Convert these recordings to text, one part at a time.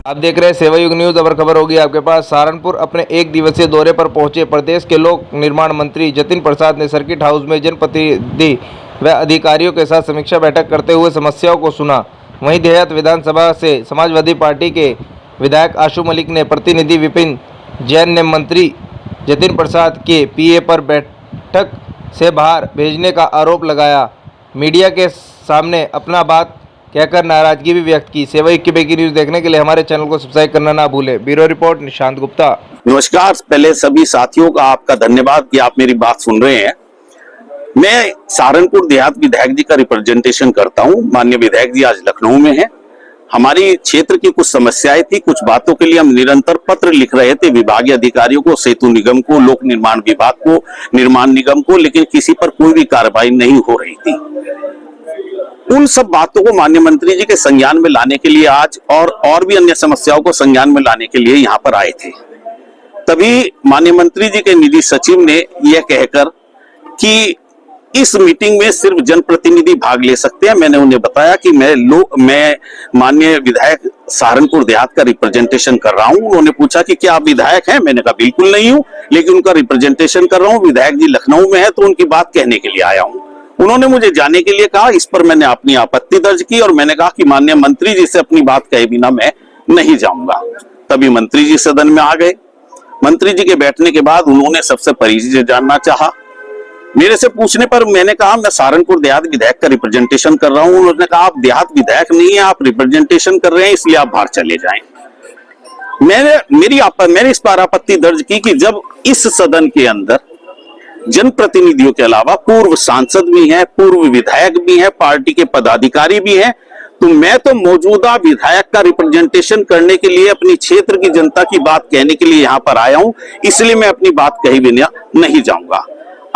आप देख रहे हैं सेवा युग न्यूज। अबर खबर होगी आपके पास। सहारनपुर अपने एक दिवसीय दौरे पर पहुंचे प्रदेश के लोक निर्माण मंत्री जतिन प्रसाद ने सर्किट हाउस में जनप्रतिनिधि व अधिकारियों के साथ समीक्षा बैठक करते हुए समस्याओं को सुना। वहीं देहात विधानसभा से समाजवादी पार्टी के विधायक आशु मलिक ने प्रतिनिधि विपिन जैन ने मंत्री जतिन प्रसाद के पीए पर बैठक से बाहर भेजने का आरोप लगाया। मीडिया के सामने अपना बात कहकर नाराजगी भी व्यक्त की। सेवा युग की ब्रेकिंग न्यूज देखने के लिए हमारे चैनल को सब्सक्राइब करना ना भूलें। Bureau report Nishant Gupta. नमस्कार। पहले सभी साथियों का आपका धन्यवाद कि आप मेरी बात सुन रहे हैं। मैं सहारनपुर देहात विधायक जी का रिप्रेजेंटेशन करता हूं। माननीय विधायक जी आज लखनऊ में हैं। हमारी क्षेत्र की कुछ समस्याएं थी, कुछ बातों के लिए हम निरंतर पत्र लिख रहे थे विभागीय अधिकारियों को, सेतु निगम को, लोक निर्माण विभाग को, निर्माण निगम को, लेकिन किसी पर कोई भी कार्रवाई नहीं हो रही थी। उन सब बातों को माननीय मंत्री जी के संज्ञान में लाने के लिए आज और भी अन्य समस्याओं को संज्ञान में लाने के लिए यहाँ पर आए थे। तभी माननीय मंत्री जी के निधि सचिव ने यह कहकर कि इस मीटिंग में सिर्फ जनप्रतिनिधि भाग ले सकते हैं। मैंने उन्हें बताया कि मैं माननीय विधायक सहारनपुर देहात का रिप्रेजेंटेशन कर रहा हूं। उन्होंने पूछा कि क्या आप विधायक हैं? मैंने कहा बिल्कुल नहीं हूं, लेकिन उनका रिप्रेजेंटेशन कर रहा हूं। विधायक जी लखनऊ में है तो उनकी बात कहने के लिए आया हूं। उन्होंने मुझे जाने के लिए कहा। इस पर मैंने अपनी आपत्ति दर्ज की और मैंने कहा कि माननीय मंत्री जी से अपनी बात कहे बिना मैं नहीं जाऊंगा। तभी मंत्री जी सदन में आ गए। मंत्री जी के बैठने के बाद उन्होंने सबसे परिचय जानना चाहा। मेरे से पूछने पर मैंने कहा मैं सहारनपुर देहात विधायक का रिप्रेजेंटेशन कर रहा हूं। उन्होंने कहा आप देहात विधायक नहीं है, आप रिप्रेजेंटेशन कर रहे हैं, इसलिए आप बाहर चले जाएं। मैंने इस पर आपत्ति दर्ज की कि जब इस सदन के अंदर जनप्रतिनिधियों के अलावा पूर्व सांसद भी हैं, पूर्व विधायक भी हैं, पार्टी के पदाधिकारी भी हैं, तो मैं तो मौजूदा विधायक का रिप्रेजेंटेशन करने के लिए अपनी क्षेत्र की जनता की बात कहने के लिए यहां पर आया हूं, इसलिए मैं अपनी बात कही बिना नहीं जाऊंगा।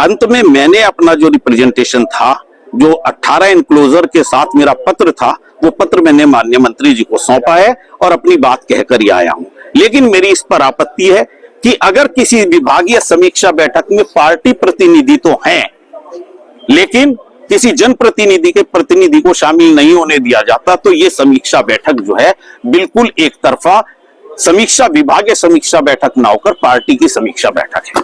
अंत में मैंने अपना जो रिप्रेजेंटेशन था, जो 18 एनक्लोजर के साथ मेरा पत्र था, वो पत्र मैंने माननीय मंत्री जी को सौंपा है और अपनी बात कहकर ही आया हूं। लेकिन मेरी इस पर आपत्ति है कि अगर किसी विभागीय समीक्षा बैठक में पार्टी प्रतिनिधि तो हैं, लेकिन किसी जनप्रतिनिधि के प्रतिनिधि को शामिल नहीं होने दिया जाता, तो ये समीक्षा बैठक जो है बिल्कुल एक तरफा समीक्षा, विभागीय समीक्षा बैठक ना होकर पार्टी की समीक्षा बैठक है।